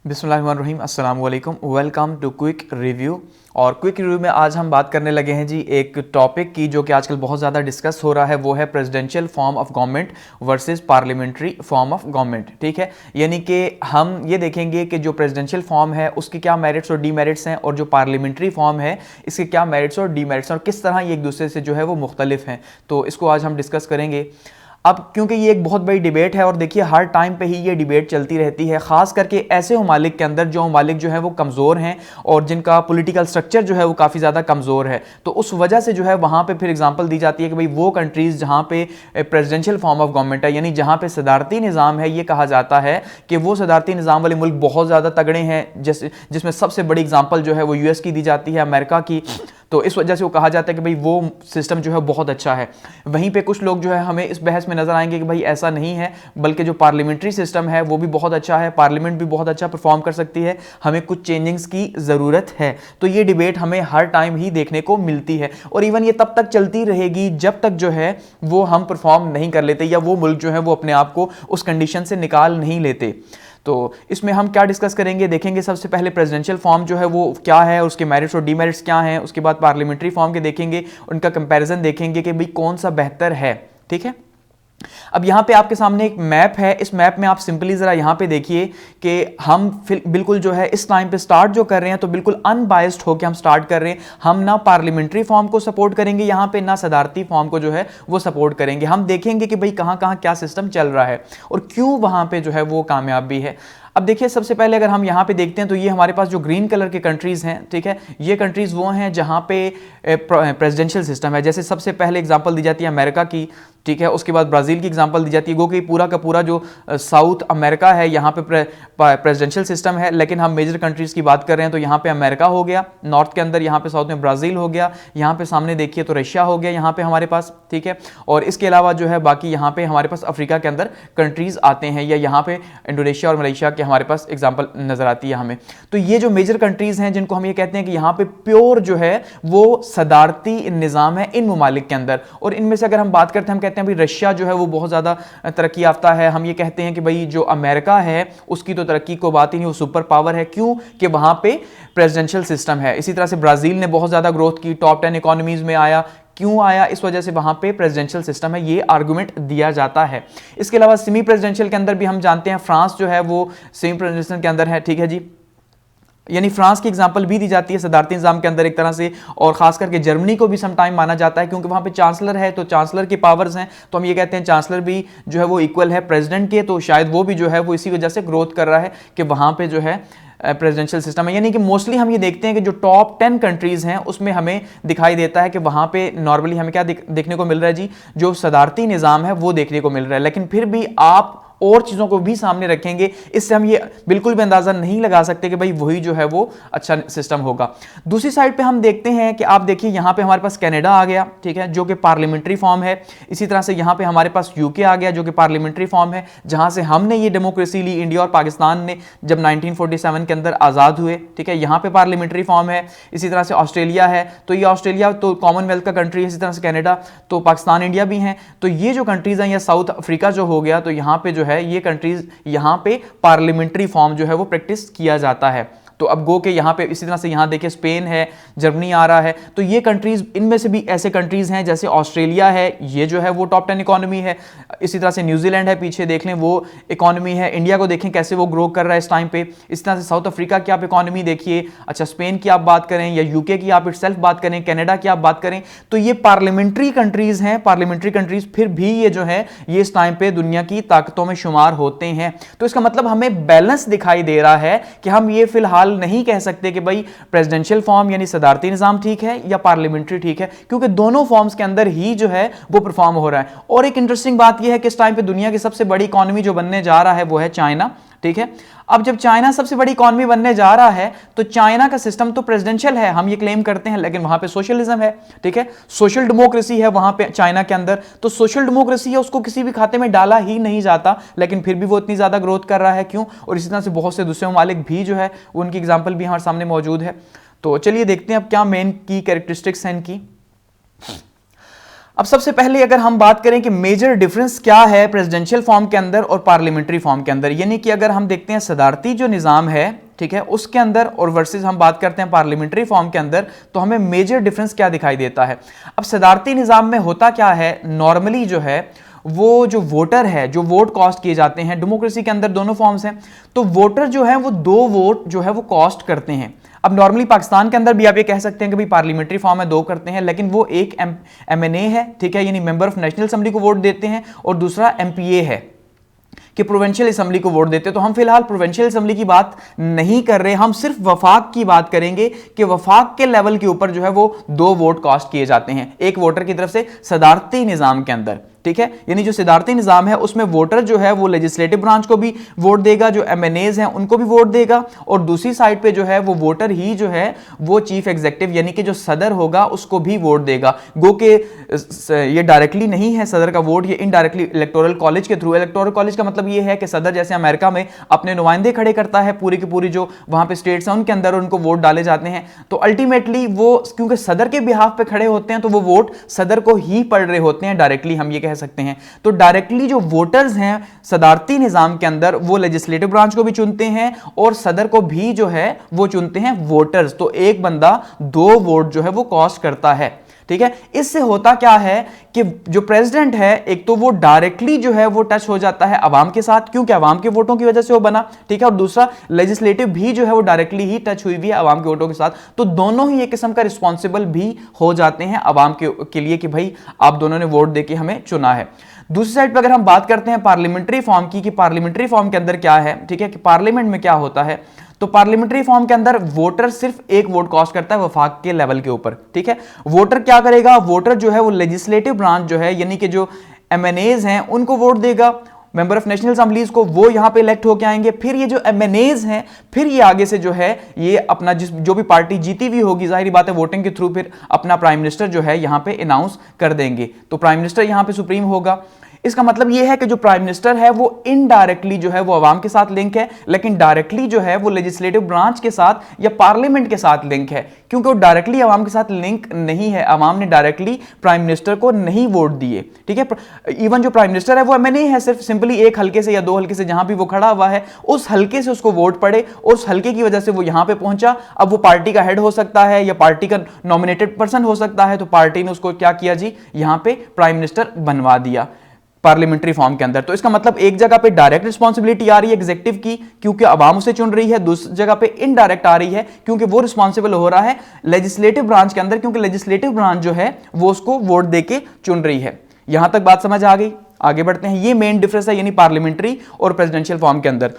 बिस्मिल्लाहिर्रहमानिर्रहीम, अस्सलाम वालेकुम, वेलकम टू क्विक रिव्यू। और क्विक रिव्यू में आज हम बात करने लगे हैं जी एक टॉपिक की जो कि आजकल बहुत ज़्यादा डिस्कस हो रहा है, वो है presidential form of government versus parliamentary form of government. ठीक है, यानी कि हम ये देखेंगे कि जो प्रेसिडेंशियल फॉर्म है उसके क्या मेरिट्स और डीमेरिट्स हैं, और जो पार्लियामेंट्री फॉर्म है इसके क्या मेरिट्स और डीमेरिट्स हैं, और किस तरह ये एक दूसरे से जो है वो मुख्तलिफ हैं। तो इसको आज हम डिस्कस करेंगे। अब क्योंकि ये एक बहुत बड़ी डिबेट है और देखिए हर टाइम पे ही ये डिबेट चलती रहती है, ख़ास करके ऐसे ममालिक के अंदर जो ममालिक जो है वो कमज़ोर हैं और जिनका पॉलिटिकल स्ट्रक्चर जो है वो काफ़ी ज़्यादा कमज़ोर है। तो उस वजह से जो है वहाँ पे फिर एग्जांपल दी जाती है कि भाई वो कंट्रीज़ जहाँ पे प्रेसिडेंशियल फॉर्म ऑफ गवर्नमेंट है, यानी जहाँ पे सदारती निज़ाम है, ये कहा जाता है कि वो सदारती निज़ाम वाले मुल्क बहुत ज़्यादा तगड़े हैं, जिसमें सबसे बड़ी एग्जाम्पल जो है वो US की दी जाती है, अमेरिका की। तो इस वजह से वो कहा जाता है कि भाई वो सिस्टम जो है बहुत अच्छा है। वहीं पे कुछ लोग जो है हमें इस बहस में नजर आएंगे कि भाई ऐसा नहीं है, बल्कि जो पार्लियामेंट्री सिस्टम है वो भी बहुत अच्छा है, पार्लियामेंट भी बहुत अच्छा परफॉर्म कर सकती है, हमें कुछ चेंजिंग्स की ज़रूरत है। तो ये डिबेट हमें हर टाइम ही देखने को मिलती है और इवन ये तब तक चलती रहेगी जब तक जो है वो हम परफॉर्म नहीं कर लेते या वो मुल्क जो है वो अपने आप को उस कंडीशन से निकाल नहीं लेते। तो इसमें हम क्या डिस्कस करेंगे, देखेंगे सबसे पहले प्रेसिडेंशियल फॉर्म जो है वो क्या है, उसके मेरिट्स और डीमेरिट्स क्या हैं। उसके बाद पार्लियामेंट्री फॉर्म के देखेंगे, उनका कंपैरिजन देखेंगे कि भाई कौन सा बेहतर है। ठीक है, अब यहाँ पे आपके सामने एक मैप है। इस मैप में आप सिंपली ज़रा यहाँ पे देखिए कि हम बिल्कुल जो है इस टाइम पे स्टार्ट जो कर रहे हैं तो बिल्कुल अनबायस्ड होकर हम स्टार्ट कर रहे हैं। हम ना पार्लियामेंट्री फॉर्म को सपोर्ट करेंगे यहाँ पे, ना सदारती फॉर्म को जो है वो सपोर्ट करेंगे। हम देखेंगे कि भाई कहाँ कहाँ क्या सिस्टम चल रहा है और क्यों वहाँ पे जो है वो कामयाब भी है। अब देखिए सबसे पहले अगर हम यहाँ पे देखते हैं तो ये हमारे पास जो ग्रीन कलर के कंट्रीज़ हैं, ठीक है, ये कंट्रीज़ वो हैं जहाँ पे प्रेसिडेंशियल सिस्टम है। जैसे सबसे पहले एग्जांपल दी जाती है अमेरिका की, ठीक है, उसके बाद ब्राज़ील की एग्जांपल दी जाती है। गो कि पूरा का पूरा जो साउथ अमेरिका है यहाँ पे प्रेसिडेंशियल सिस्टम है, लेकिन हम मेजर कंट्रीज़ की बात कर रहे हैं तो यहाँ पे अमेरिका हो गया नॉर्थ के अंदर, यहाँ पे साउथ में ब्राज़ील हो गया, यहाँ पे सामने देखिए तो रशिया हो गया यहाँ पे हमारे पास, ठीक है। और इसके अलावा जो है बाकी यहाँ पे हमारे पास अफ्रीका के अंदर कंट्रीज़ आते हैं, या यहाँ पे इंडोनेशिया और मलेशिया के हमारे पास एग्जाम्पल नज़र आती है हमें। तो ये जो मेजर कंट्रीज़ हैं जिनको हम ये कहते हैं कि यहाँ पे प्योर जो है वो सदारती निज़ाम है इन ममालिक के अंदर। और इनमें से अगर हम बात करते हैं, हम कहते हैं भाई रशिया जो है वो बहुत ज़्यादा तरक्की याफ्ता है। हम ये कहते हैं कि भाई जो अमेरिका है उसकी तो तरक्की को बात ही नहीं, वो सुपर पावर है। क्यों कि वहाँ पे प्रेसिडेंशियल सिस्टम है। इसी तरह से ब्राज़ील ने बहुत ज़्यादा ग्रोथ की, टॉप 10 इकोनॉमीज़ में आया। क्यों आया? इस वजह से वहां पे प्रेसिडेंशियल सिस्टम है, ये आर्गुमेंट दिया जाता है। इसके अलावा सेमी प्रेसिडेंशियल के अंदर भी हम जानते हैं फ्रांस जो है वो सेमी प्रेसिडेंशियल के अंदर है, ठीक है जी, यानी फ्रांस की एग्जांपल भी दी जाती है सदारती निज़ाम के अंदर एक तरह से। और खास करके जर्मनी को भी सम टाइम माना जाता है क्योंकि वहाँ पे चांसलर है, तो चांसलर की पावर्स हैं, तो हम ये कहते हैं चांसलर भी जो है वो इक्वल है प्रेसिडेंट के। तो शायद वो भी जो है वो इसी वजह से ग्रोथ कर रहा है कि वहाँ पे जो है प्रेसिडेंशियल सिस्टम है। यानी कि मोस्टली हम ये देखते हैं कि जो टॉप 10 कंट्रीज़ हैं उसमें हमें दिखाई देता है कि वहाँ पे नॉर्मली हमें क्या देखने को मिल रहा है जी, जो सदारती निज़ाम है वो देखने को मिल रहा है। लेकिन फिर भी आप और चीज़ों को भी सामने रखेंगे, इससे हम ये बिल्कुल भी अंदाज़ा नहीं लगा सकते कि भाई वही जो है वो अच्छा सिस्टम होगा। दूसरी साइड पे हम देखते हैं कि आप देखिए यहाँ पे हमारे पास कनाडा आ गया, ठीक है, जो कि पार्लियामेंट्री फॉर्म है। इसी तरह से यहाँ पे हमारे पास UK आ गया जो कि पार्लियामेंट्री फॉर्म है, जहाँ से हमने ये डेमोक्रेसी ली। इंडिया और पाकिस्तान ने जब 1947 के अंदर आज़ाद हुए, ठीक है, यहाँ पे पार्लियामेंट्री फॉर्म है। इसी तरह से ऑस्ट्रेलिया है, तो ये ऑस्ट्रेलिया तो कॉमनवेल्थ का कंट्री है। इसी तरह से कनाडा, तो पाकिस्तान इंडिया भी हैं। तो ये जो कंट्रीज़ हैं, या साउथ अफ्रीका जो हो गया, तो यहाँ पे जो है ये कंट्रीज यहां पे पार्लियामेंट्री फॉर्म जो है वो प्रैक्टिस किया जाता है। तो अब गो के यहाँ पे इसी तरह से यहाँ देखिए स्पेन है, जर्मनी आ रहा है। तो ये कंट्रीज, इनमें से भी ऐसे कंट्रीज हैं जैसे ऑस्ट्रेलिया है, ये जो है वो टॉप 10 इकोनॉमी है। इसी तरह से न्यूजीलैंड है, पीछे देख लें वो इकोनॉमी है। इंडिया को देखें कैसे वो ग्रो कर रहा है इस टाइम पे। इस तरह से साउथ अफ्रीका की आप इकोनॉमी देखिए, अच्छा स्पेन की आप बात करें या UK की आप इटसेल्फ बात करें, कनाडा की आप बात करें, तो ये पार्लियामेंट्री कंट्रीज हैं। पार्लियामेंट्री कंट्रीज फिर भी ये जो है ये इस टाइम पे दुनिया की ताकतों में शुमार होते हैं। तो इसका मतलब हमें बैलेंस दिखाई दे रहा है कि हम ये फिलहाल नहीं कह सकते कि भाई प्रेसिडेंशियल फॉर्म यानी सदारती निजाम ठीक है या पार्लियामेंट्री ठीक है, क्योंकि दोनों फॉर्म्स के अंदर ही जो है वो परफॉर्म हो रहा है। और एक इंटरेस्टिंग बात यह है कि इस टाइम पे दुनिया की सबसे बड़ी इकोनॉमी जो बनने जा रहा है वो है चाइना, ठीक है। अब जब चाइना सबसे बड़ी इकोनॉमी बनने जा रहा है तो चाइना का सिस्टम तो प्रेसिडेंशियल है, हम ये क्लेम करते हैं, लेकिन वहां पे सोशलिज्म है, ठीक है, सोशल डेमोक्रेसी है वहां पे चाइना के अंदर। तो सोशल डेमोक्रेसी है, उसको किसी भी खाते में डाला ही नहीं जाता, लेकिन फिर भी वो इतनी ज्यादा ग्रोथ कर रहा है। क्यों? और इसी तरह से बहुत से दूसरे ममालिक भी जो है उनकी एग्जाम्पल भी हमारे सामने मौजूद है। तो चलिए देखते हैं अब क्या मेन की कैरेक्टरिस्टिक्स हैं इनकी। अब सबसे पहले अगर हम बात करें कि मेजर डिफरेंस क्या है प्रेसिडेंशियल फॉर्म के अंदर और पार्लियामेंट्री फॉर्म के अंदर, यानी कि अगर हम देखते हैं सदारती जो निज़ाम है, ठीक है, उसके अंदर और वर्सेस हम बात करते हैं पार्लियामेंट्री फॉर्म के अंदर, तो हमें मेजर डिफरेंस क्या दिखाई देता है। अब सदारती निज़ाम में होता क्या है, नॉर्मली जो है वो जो वोटर है, जो वोट कॉस्ट किए जाते हैं, डेमोक्रेसी के अंदर दोनों फॉर्म्स हैं, तो वोटर जो है वो 2 वोट जो है वो कॉस्ट करते हैं। अब नॉर्मली पाकिस्तान के अंदर भी आप ये कह सकते हैं कि भाई पार्लियामेंट्री फॉर्म में 2 करते हैं, लेकिन वो एक MNA है, ठीक है, यानी मेंबर ऑफ नेशनल असेंबली को वोट देते हैं, और दूसरा MPA है कि प्रोविंशियल असेंबली को वोट देते हैं। तो हम फिलहाल प्रोविंशियल असेंबली की बात नहीं कर रहे, हम सिर्फ वफाक की बात करेंगे कि वफाक के लेवल के ऊपर जो है वो 2 वोट कास्ट किए जाते हैं एक वोटर की तरफ से सदारती निज़ाम के अंदर, ठीक है। यानी जो सदारती निज़ाम है उसमें वोटर जो है वो लेजिस्लेटिव ब्रांच को भी वोट देगा, जो MNAs हैं उनको भी वोट देगा, और दूसरी साइड पे जो है वो वोटर ही जो है वो चीफ एग्जीक्यूटिव यानी कि जो सदर होगा उसको भी वोट देगा। गो के ये डायरेक्टली नहीं है सदर का वोट, ये इनडायरेक्टली इलेक्टोरल कॉलेज के थ्रू। इलेक्टोरल कॉलेज का मतलब ये है कि सदर जैसे अमेरिका में अपने नुमाइंदे खड़े करता है पूरी की पूरी जो वहां पे स्टेट्स हैं उनके अंदर, उनको वोट डाले जाते हैं, तो अल्टीमेटली वो क्योंकि सदर के बिहाफ पे खड़े होते हैं तो वो वोट सदर को ही पड़ रहे होते हैं डायरेक्टली, हम ये कह सकते हैं। तो डायरेक्टली जो वोटर्स हैं सदारती निजाम के अंदर वो लेजिस्लेटिव ब्रांच को भी चुनते हैं और सदर को भी जो है वो चुनते हैं वोटर्स। तो एक बंदा 2 वोट जो है वो कॉस्ट करता है, ठीक है। इससे होता क्या है कि जो प्रेसिडेंट है एक तो वो डायरेक्टली जो है वो टच हो जाता है अवाम के साथ, क्योंकि अवाम के वोटों की वजह से वो बना, ठीक है, और दूसरा लेजिस्लेटिव भी जो है वो डायरेक्टली ही टच हुई हुई है अवाम के वोटों के साथ। तो दोनों ही एक किस्म का रिस्पॉन्सिबल भी हो जाते हैं अवाम के लिए कि भाई आप दोनों ने वोट देके हमें चुना है। दूसरी साइड पर अगर हम बात करते हैं पार्लियामेंट्री फॉर्म की कि पार्लियामेंट्री फॉर्म के अंदर क्या है, ठीक है, कि पार्लियामेंट में क्या होता है, तो पार्लियामेंट्री फॉर्म के अंदर वोटर सिर्फ एक वोट कॉस्ट करता है वफाक के लेवल के ऊपर, ठीक है। वोटर क्या करेगा, वोटर जो है वो लेजिस्लेटिव ब्रांच जो है यानी कि जो MNAs हैं उनको वोट देगा, मेंबर ऑफ नेशनल असेंबलीज को, वो यहां पे इलेक्ट होकर आएंगे। फिर ये जो MNAs हैं फिर ये आगे से जो है ये अपना जो भी पार्टी जीती हुई होगी जाहिर बात है वोटिंग के थ्रू फिर अपना प्राइम मिनिस्टर जो है यहां पे अनाउंस कर देंगे। तो प्राइम मिनिस्टर यहां पे सुप्रीम होगा। इसका मतलब यह है कि जो प्राइम मिनिस्टर है वो इनडायरेक्टली जो है वो अवाम के साथ लिंक है, लेकिन डायरेक्टली जो है वो लेजिस्लेटिव ब्रांच के साथ या पार्लियामेंट के साथ लिंक है, क्योंकि वो डायरेक्टली अवाम के साथ लिंक नहीं है। अवाम ने डायरेक्टली प्राइम मिनिस्टर को नहीं वोट दिए, ठीक है। इवन जो प्राइम मिनिस्टर है वो MNA है, सिर्फ सिंपली एक हल्के से या 2 हल्के से जहां भी वो खड़ा हुआ है उस हल्के से उसको वोट पड़े और उस हल्के की वजह से वो यहां पे पहुंचा। अब वो पार्टी का हेड हो सकता है या पार्टी का नॉमिनेटेड पर्सन हो सकता है, तो पार्टी ने उसको क्या किया जी, यहां पे प्राइम मिनिस्टर बनवा दिया पार्लियामेंट्री फॉर्म के अंदर। तो इसका मतलब एक जगह पे डायरेक्ट रिस्पांसिबिलिटी आ रही है एग्जीक्यूटिव की क्योंकि अवाम उसे चुन रही है, दूसरी जगह पे इनडायरेक्ट आ रही है क्योंकि वो रिस्पांसिबल हो रहा है लेजिस्लेटिव ब्रांच के अंदर, क्योंकि लेजिस्लेटिव ब्रांच जो है वो उसको वोट देके चुन रही है। यहां तक बात समझ आ गई, आगे बढ़ते हैं। ये मेन डिफरेंस है यानी पार्लियामेंट्री और प्रेसिडेंशियल फॉर्म के अंदर।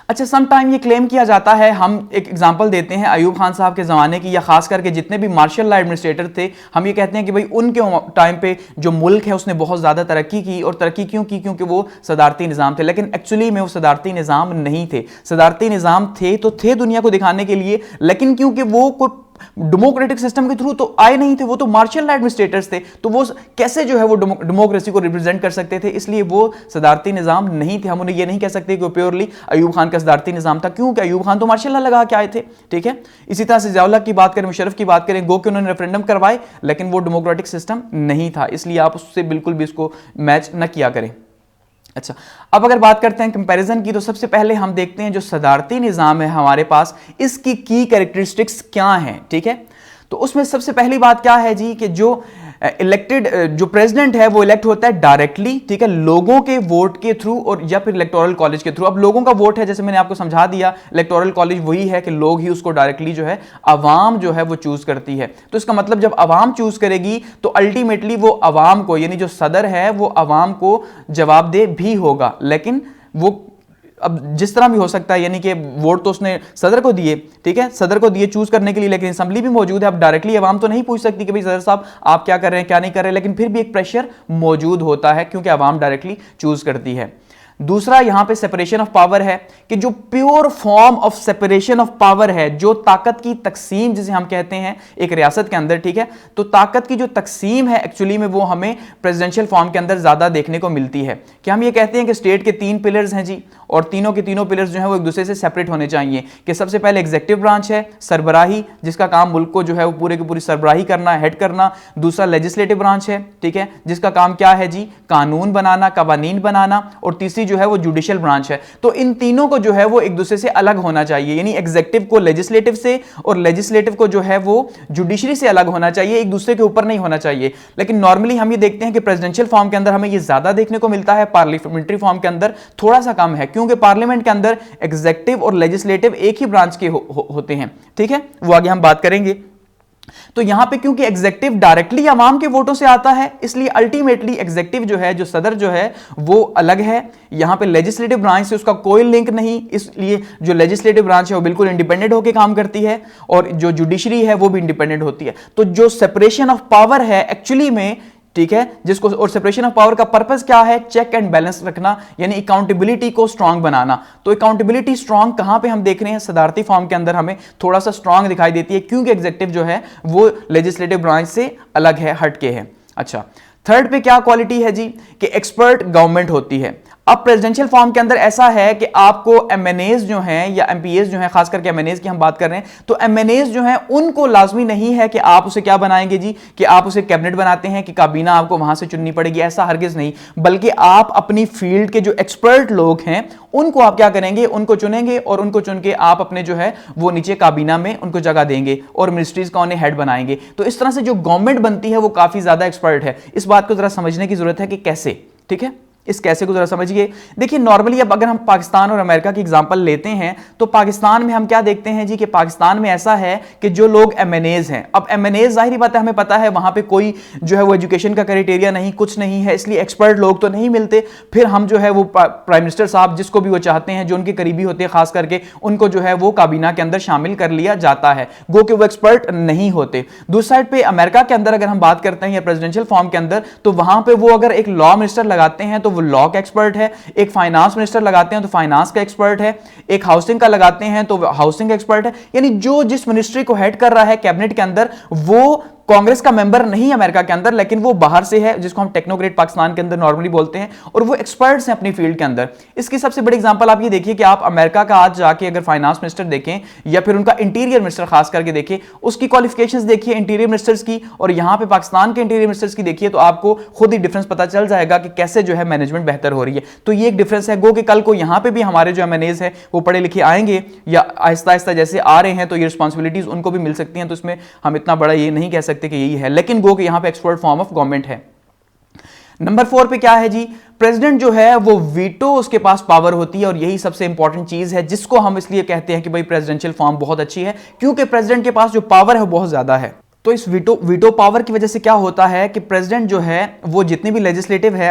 अच्छा, सम टाइम ये क्लेम किया जाता है, हम एक एग्जांपल देते हैं अयूब खान साहब के ज़माने की या खास करके जितने भी मार्शल लॉ एडमिनिस्ट्रेटर थे, हम ये कहते हैं कि भाई उनके टाइम पे जो मुल्क है उसने बहुत ज़्यादा तरक्की की। और तरक्की क्यों की, क्योंकि वो सदारती निज़ाम थे, लेकिन एक्चुअली में वो सदारती निज़ाम नहीं थे। सदारती निज़ाम थे तो थे दुनिया को दिखाने के लिए, लेकिन क्योंकि वो कोई डेमोक्रेटिक सिस्टम के थ्रू तो आए नहीं थे, वो तो मार्शल लॉ एडमिनिस्ट्रेटर्स थे, तो वो कैसे जो है वो डेमोक्रेसी को रिप्रेजेंट कर सकते थे, इसलिए वो सदारती निज़ाम नहीं थे। हम उन्हें ये नहीं कह सकते कि वो प्योरली अयूब खान का सदारती निज़ाम था, क्योंकि अयूब खान तो मार्शल लॉ लगा के आए थे, ठीक है। इसी तरह से ज़ियाउल हक की बात करें, मुशर्रफ की बात करें, गो कि उन्होंने रेफरेंडम करवाए लेकिन वो डेमोक्रेटिक सिस्टम नहीं था, इसलिए आप उससे बिल्कुल भी इसको मैच न किया करें। अच्छा, अब अगर बात करते हैं कंपैरिजन की, तो सबसे पहले हम देखते हैं जो सदारती निज़ाम है हमारे पास, इसकी की कैरेक्टरिस्टिक्स क्या हैं, ठीक है। तो उसमें सबसे पहली बात क्या है जी कि जो इलेक्टेड जो प्रेसिडेंट है वो इलेक्ट होता है डायरेक्टली, ठीक है, लोगों के वोट के थ्रू और या फिर इलेक्टोरल कॉलेज के थ्रू। अब लोगों का वोट है, जैसे मैंने आपको समझा दिया, इलेक्टोरल कॉलेज वही है कि लोग ही उसको डायरेक्टली जो है अवाम जो है वो चूज करती है। तो इसका मतलब जब अवाम चूज करेगी तो अल्टीमेटली वो अवाम को यानी जो सदर है वो अवाम को जवाबदेह भी होगा, लेकिन वो अब जिस तरह भी हो सकता है, यानी कि वोट तो उसने सदर को दिए, ठीक है, सदर को दिए चूज करने के लिए, लेकिन असेंबली भी मौजूद है। अब डायरेक्टली अवाम तो नहीं पूछ सकती कि भाई सदर साहब आप क्या कर रहे हैं क्या नहीं कर रहे हैं, लेकिन फिर भी एक प्रेशर मौजूद होता है क्योंकि अवाम डायरेक्टली चूज करती है। दूसरा यहां पे सेपरेशन ऑफ पावर है कि जो pure form of separation of power है, जो ताकत की तकसीम जिसे हम कहते हैं एक रियासत के अंदर, ठीक है, तो ताकत की जो तकसीम है एक्चुअली में वो हमें प्रेसिडेंशियल फॉर्म के अंदर ज्यादा देखने को मिलती है। कि हम ये कहते हैं कि स्टेट के 3 पिलर्स हैं जी, और तीनों के तीनों पिलर्स जो है वो एक दूसरे से सेपरेट होने चाहिए। कि सबसे पहले एग्जीक्यूटिव ब्रांच है, सरबराही, जिसका काम मुल्क को जो है वो पूरे की पूरी सरबराही करना, हेड करना। दूसरा लेजिस्लेटिव ब्रांच है, ठीक है, जिसका काम क्या है जी, कानून बनाना, कवानीन बनाना। और तीसरी जो है वो जुडिशियल ब्रांच है। तो इन तीनों को जो है वो एक दूसरे से अलग होना चाहिए, यानी एग्जीक्यूटिव को लेजिस्लेटिव से और लेजिस्लेटिव को जो है वो जुडिशरी से अलग होना चाहिए, एक दूसरे के ऊपर नहीं होना चाहिए। लेकिन नॉर्मली हम ये देखते हैं कि प्रेसिडेंशियल फॉर्म के अंदर हमें ये ज्यादा देखने को मिलता है, पार्लियामेंट्री फॉर्म के अंदर थोड़ा सा कम है, क्योंकि पार्लियामेंट के अंदर एग्जीक्यूटिव और लेजिस्लेटिव एक ही ब्रांच के होते हैं, ठीक है, वो आगे हम बात करेंगे। तो यहां पे क्योंकि एग्जीक्यूटिव डायरेक्टली अवाम के वोटों से आता है, इसलिए अल्टीमेटली एग्जीक्यूटिव जो है, जो सदर जो है वो अलग है। यहां पे लेजिस्लेटिव ब्रांच से उसका कोई लिंक नहीं, इसलिए जो लेजिस्लेटिव ब्रांच है वो बिल्कुल इंडिपेंडेंट होकर काम करती है, और जो जुडिशरी है वो भी इंडिपेंडेंट होती है। तो जो सेपरेशन ऑफ पावर है एक्चुअली में, ठीक है, जिसको, और सेपरेशन ऑफ पावर का पर्पस क्या है, चेक एंड बैलेंस रखना, यानी अकाउंटेबिलिटी को स्ट्रांग बनाना। तो अकाउंटेबिलिटी स्ट्रांग कहां पे हम देख रहे हैं, सदारती फॉर्म के अंदर हमें थोड़ा सा स्ट्रांग दिखाई देती है, क्योंकि एग्जीक्यूटिव जो है वो लेजिस्लेटिव ब्रांच से अलग है, हटके है। अच्छा, थर्ड पे क्या क्वालिटी है जी, कि एक्सपर्ट गवर्नमेंट होती है। अब प्रेसिडेंशियल फॉर्म के अंदर ऐसा है कि आपको एमएनएज जो हैं या एमपीएस जो हैं, खास करके एमएनएज की हम बात कर रहे हैं, तो एमएनएज जो हैं उनको लाजमी नहीं है कि आप उसे क्या बनाएंगे जी, कि आप उसे कैबिनेट बनाते हैं कि काबीना आपको वहां से चुननी पड़ेगी, ऐसा हरगिज नहीं। बल्कि आप अपनी फील्ड के जो एक्सपर्ट लोग हैं उनको आप क्या करेंगे, उनको चुनेंगे, और उनको चुन के आप अपने जो है वो नीचे काबीना में उनको जगह देंगे, और मिनिस्ट्रीज का उन्हें हेड बनाएंगे। तो इस तरह से जो गवर्नमेंट बनती है वो काफी ज्यादा एक्सपर्ट है। इस बात को जरा समझने की जरूरत है कि कैसे, ठीक है, इस कैसे को जरा समझिए। देखिए नॉर्मली अब अगर हम पाकिस्तान और अमेरिका की एग्जांपल लेते हैं, तो पाकिस्तान में हम क्या देखते हैं जी, कि पाकिस्तान में ऐसा है कि जो लोग एमएनएज हैं, अब एमएनएज जाहिर बात है हमें पता है वहां पे कोई जो है वो एजुकेशन का क्राइटेरिया नहीं, कुछ नहीं है, इसलिए एक्सपर्ट लोग तो नहीं मिलते। फिर हम जो है वो प्राइम मिनिस्टर साहब जिसको भी वो चाहते हैं, जो उनके करीबी होते हैं खास करके, उनको जो है वो काबीना के अंदर शामिल कर लिया जाता है, गो कि वो एक्सपर्ट नहीं होते। दूसरी साइड पे अमेरिका के अंदर अगर हम बात करते हैं या प्रेसिडेंशियल फॉर्म के अंदर, तो वहां पे वो अगर एक लॉ मिनिस्टर लगाते हैं तो वो लॉ का एक्सपर्ट है, एक फाइनेंस मिनिस्टर लगाते हैं तो फाइनेंस का एक्सपर्ट है, एक हाउसिंग का लगाते हैं तो हाउसिंग का एक्सपर्ट है। यानी जो जिस मिनिस्ट्री को हेड कर रहा है कैबिनेट के अंदर, वो कांग्रेस का मेंबर नहीं अमेरिका के अंदर, लेकिन वो बाहर से है, जिसको हम टेक्नोक्रेट पाकिस्तान के अंदर नॉर्मली बोलते हैं, और वो एक्सपर्ट्स हैं अपनी फील्ड के अंदर। इसकी सबसे बड़ी एग्जांपल आप ये देखिए कि आप अमेरिका का आज जाके अगर फाइनेंस मिनिस्टर देखें या फिर उनका इंटीरियर मिनिस्टर खास करके देखें, उसकी क्वालिफिकेशंस देखिए इंटीरियर मिनिस्टर्स की, और यहां पे पाकिस्तान के इंटीरियर मिनिस्टर्स की देखिए, तो आपको खुद ही डिफरेंस पता चल जाएगा कि कैसे जो है मैनेजमेंट बेहतर हो रही है। तो ये एक डिफरेंस है, गो कि कल को यहां पर भी हमारे जो एमएनएज है वो पढ़े लिखे आएंगे, या आहिस्ता आहिस्ता जैसे आ रहे हैं तो ये रिस्पॉन्सिबिलिटीज उनको भी मिल सकती हैं। तो इसमें हम इतना बड़ा ये नहीं कह सकते कि यही है, लेकिन गो कि यहां पे एक्सपर्ट फॉर्म ऑफ गवर्नमेंट है। नंबर 4 पे क्या है जी, प्रेसिडेंट जो है वो वीटो उसके पास पावर होती है, और यही सबसे इंपॉर्टेंट चीज है जिसको हम इसलिए कहते हैं कि भाई प्रेसिडेंशियल फॉर्म बहुत अच्छी है, क्योंकि प्रेसिडेंट के पास जो पावर है वो बहुत ज्यादा है। तो इस वीटो पावर की वजह से क्या होता है कि प्रेसिडेंट जो है वो जितने भी लेजिस्लेटिव है,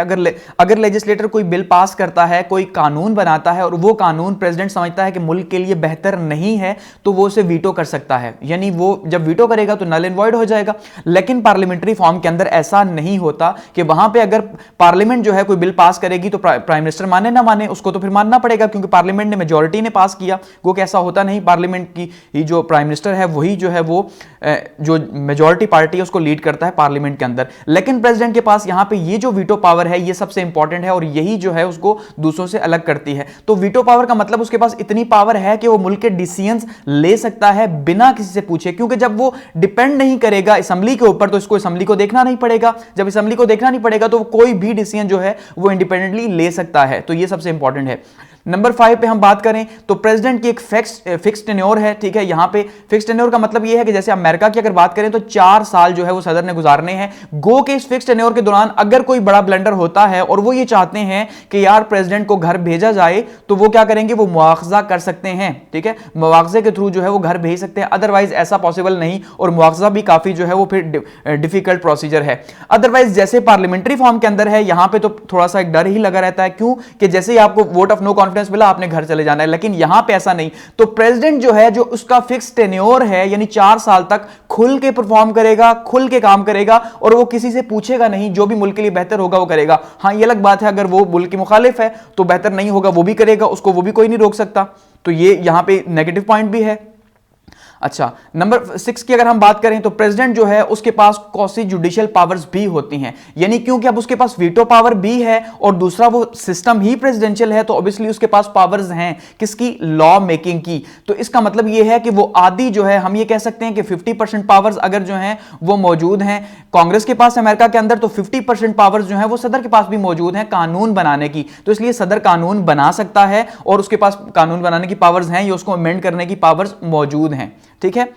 अगर लेजिस्लेटर कोई बिल पास करता है, कोई कानून बनाता है, और वो कानून प्रेसिडेंट समझता है कि मुल्क के लिए बेहतर नहीं है, तो वो उसे वीटो कर सकता है, यानी वो जब वीटो करेगा तो नल एंड वॉइड हो जाएगा। लेकिन पार्लियामेंट्री फॉर्म के अंदर ऐसा नहीं होता कि वहां पर अगर पार्लियामेंट जो है कोई बिल पास करेगी तो प्राइम मिनिस्टर माने ना माने, उसको तो फिर मानना पड़ेगा, क्योंकि पार्लियामेंट ने मेजोरिटी ने पास किया। वो कैसा होता नहीं, पार्लियामेंट की जो प्राइम मिनिस्टर है वही जो है वो जो मेजॉरिटी पार्टी है उसको लीड करता है पार्लियामेंट के अंदर। लेकिन प्रेसिडेंट के पास यहां पे ये जो वीटो पावर है ये सबसे इंपॉर्टेंट है, और यही जो है उसको दूसरों से अलग करती है। तो वीटो पावर का मतलब उसके पास इतनी पावर है कि वो मुल्क के डिसीजंस ले सकता है बिना किसी से पूछे, क्योंकि जब वो डिपेंड नहीं करेगा असेंबली के ऊपर तो इसको असेंबली को देखना नहीं पड़ेगा। जब असेंबली को देखना नहीं पड़ेगा तो कोई भी डिसीजन जो है वो इंडिपेंडेंटली ले सकता है। तो ये सबसे इंपॉर्टेंट है। नंबर 5 पे हम बात करें तो प्रेसिडेंट की एक फिक्स टेन्योर है, ठीक है। यहां पे फिक्स टेन्योर का मतलब यह है कि जैसे अमेरिका की अगर बात करें तो 4 साल जो है वो सदर ने गुजारने हैं। गो के इस फिक्स टेन्योर के दौरान अगर कोई बड़ा ब्लंडर होता है और वो ये चाहते हैं कि यार प्रेसिडेंट को घर भेजा जाए, तो वो क्या करेंगे, वो मुआवजा कर सकते हैं, ठीक है। मुआवजे के थ्रू जो है वो घर भेज सकते हैं, अदरवाइज ऐसा पॉसिबल नहीं, और मुआवजा भी काफी जो है वो फिर डिफिकल्ट प्रोसीजर है। अदरवाइज जैसे पार्लियामेंट्री फॉर्म के अंदर है, यहां पे तो थोड़ा सा एक डर ही लगा रहता है। क्यों कि जैसे ही आपको vote of no confidence confidence मिला, आपने घर चले जाना है। लेकिन यहां पे ऐसा नहीं। तो प्रेसिडेंट जो है, जो उसका फिक्स टेन्योर है, यानी 4 साल तक खुल के परफॉर्म करेगा, खुल के काम करेगा, और वो किसी से पूछेगा नहीं, जो भी मुल्क के लिए बेहतर होगा वो करेगा। हां, ये अलग बात है अगर वो मुल्क के मुखालिफ है तो बेहतर नहीं होगा, वो भी करेगा, उसको वो भी कोई नहीं रोक सकता। तो ये यहां पे नेगेटिव पॉइंट भी है। अच्छा, नंबर 6 की अगर हम बात करें तो प्रेसिडेंट जो है उसके पास क्वासी जुडिशियल पावर्स भी होती हैं, यानी क्योंकि अब उसके पास वीटो पावर भी है और दूसरा वो सिस्टम ही प्रेसिडेंशियल है, तो ऑब्वियसली उसके पास पावर्स हैं किसकी, लॉ मेकिंग की। तो इसका मतलब ये है कि वो आदि जो है, हम ये कह सकते हैं कि 50% पावर्स अगर जो हैं वो मौजूद हैं कांग्रेस के पास अमेरिका के अंदर, तो 50% पावर्स जो हैं वो सदर के पास भी मौजूद हैं कानून बनाने की। तो इसलिए सदर कानून बना सकता है और उसके पास कानून बनाने की पावर्स हैं, या उसको अमेंड करने की पावर्स मौजूद हैं। ठीक है।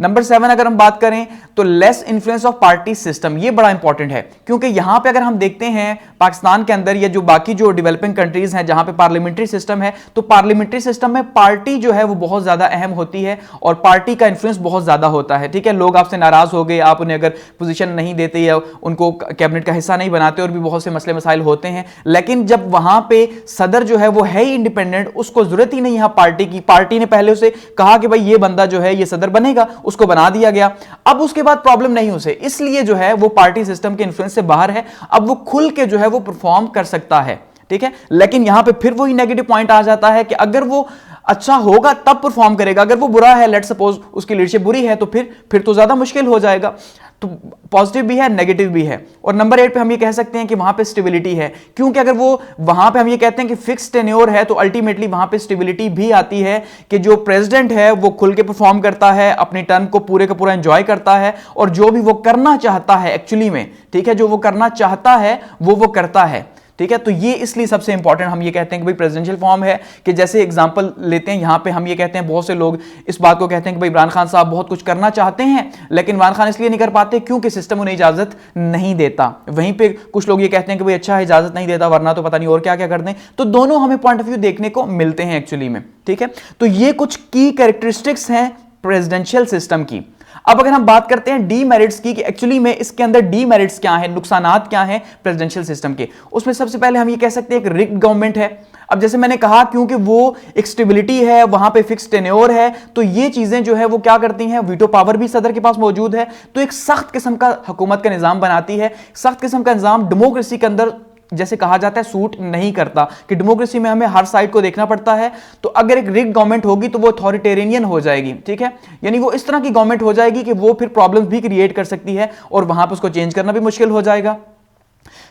नंबर 7 अगर हम बात करें तो less influence of party system, ये बड़ा इंपॉर्टेंट है, क्योंकि यहां पे अगर हम देखते हैं पाकिस्तान के अंदर या जो बाकी जो डेवलपिंग कंट्रीज हैं जहां पे पार्लियामेंट्री सिस्टम है, तो पार्लियामेंट्री सिस्टम में पार्टी जो है वो बहुत ज्यादा अहम होती है और पार्टी का इन्फ्लुएंस बहुत ज्यादा होता है। ठीक है, लोग आपसे नाराज हो गए, आप उन्हें अगर पोजीशन नहीं देते या उनको कैबिनेट का हिस्सा नहीं बनाते, और भी बहुत से मसले मसाइल होते हैं। लेकिन जब वहां पे सदर जो है वो है ही इंडिपेंडेंट, उसको जरूरत ही नहीं है पार्टी की, पार्टी ने पहले उसे कहा कि भाई ये बंदा जो है ये सदर बनेगा, उसको बना दिया गया। अब उसके बाद प्रॉब्लम नहीं उसे, इसलिए जो है वो पार्टी सिस्टम के इन्फ्लुएंस से बाहर है, अब वो खुल के जो है वो परफॉर्म कर सकता है। ठीक है, लेकिन यहां पे फिर वही नेगेटिव पॉइंट आ जाता है कि अगर वो अच्छा होगा तब परफॉर्म करेगा, अगर वो बुरा है, लेट सपोज उसकी लीडरशिप बुरी है, तो फिर तो ज्यादा मुश्किल हो जाएगा। तो पॉजिटिव भी है, नेगेटिव भी है। और नंबर 8 पे हम ये कह सकते हैं कि वहां पे स्टेबिलिटी है, क्योंकि अगर वो वहां पे हम ये कहते हैं कि फिक्स टेन्योर है, तो अल्टीमेटली वहां पे स्टेबिलिटी भी आती है कि जो प्रेसिडेंट है वो खुल के परफॉर्म करता है, अपनी टर्म को पूरे का पूरा एंजॉय करता है, और जो भी वो करना चाहता है एक्चुअली में, ठीक है, जो वो करना चाहता है वो करता है। ठीक है, तो ये इसलिए सबसे इंपॉर्टेंट हम ये कहते हैं कि भाई प्रेसिडेंशियल फॉर्म है, कि जैसे एग्जांपल लेते हैं यहां पे हम ये कहते हैं, बहुत से लोग इस बात को कहते हैं कि भाई इमरान खान साहब बहुत कुछ करना चाहते हैं, लेकिन इमरान खान इसलिए नहीं कर पाते क्योंकि सिस्टम उन्हें इजाजत नहीं देता। वहीं पे कुछ लोग ये कहते हैं कि भाई अच्छा है इजाजत नहीं देता, वरना तो पता नहीं और क्या क्या कर दें। तो दोनों हमें पॉइंट ऑफ व्यू देखने को मिलते हैं एक्चुअली में। ठीक है, तो ये कुछ की कैरेक्टरिस्टिक्स हैं प्रेसिडेंशियल सिस्टम की। अब अगर हम बात करते हैं डीमेरिट्स की, कि एक्चुअली में इसके अंदर डीमेरिट्स क्या है, नुकसानात क्या हैं प्रेसिडेंशियल सिस्टम के, उसमें सबसे पहले हम ये कह सकते हैं कि रिग्ड गवर्नमेंट है। अब जैसे मैंने कहा, क्योंकि वो एक स्टेबिलिटी है, वहां पे फिक्स टेन्योर है, तो ये चीजें जो है वो क्या करती हैं, वीटो पावर भी सदर के पास मौजूद है, तो एक सख्त किस्म का हुकूमत का निजाम बनाती है। सख्त किस्म का निजाम डेमोक्रेसी के अंदर जैसे कहा जाता है सूट नहीं करता, कि डेमोक्रेसी में हमें हर साइड को देखना पड़ता है। तो अगर एक रिग्ड गवर्नमेंट होगी तो वो अथॉरिटेरियन हो जाएगी। ठीक है, यानी वो इस तरह की गवर्नमेंट हो जाएगी कि वो फिर प्रॉब्लम्स भी क्रिएट कर सकती है और वहां पर उसको चेंज करना भी मुश्किल हो जाएगा।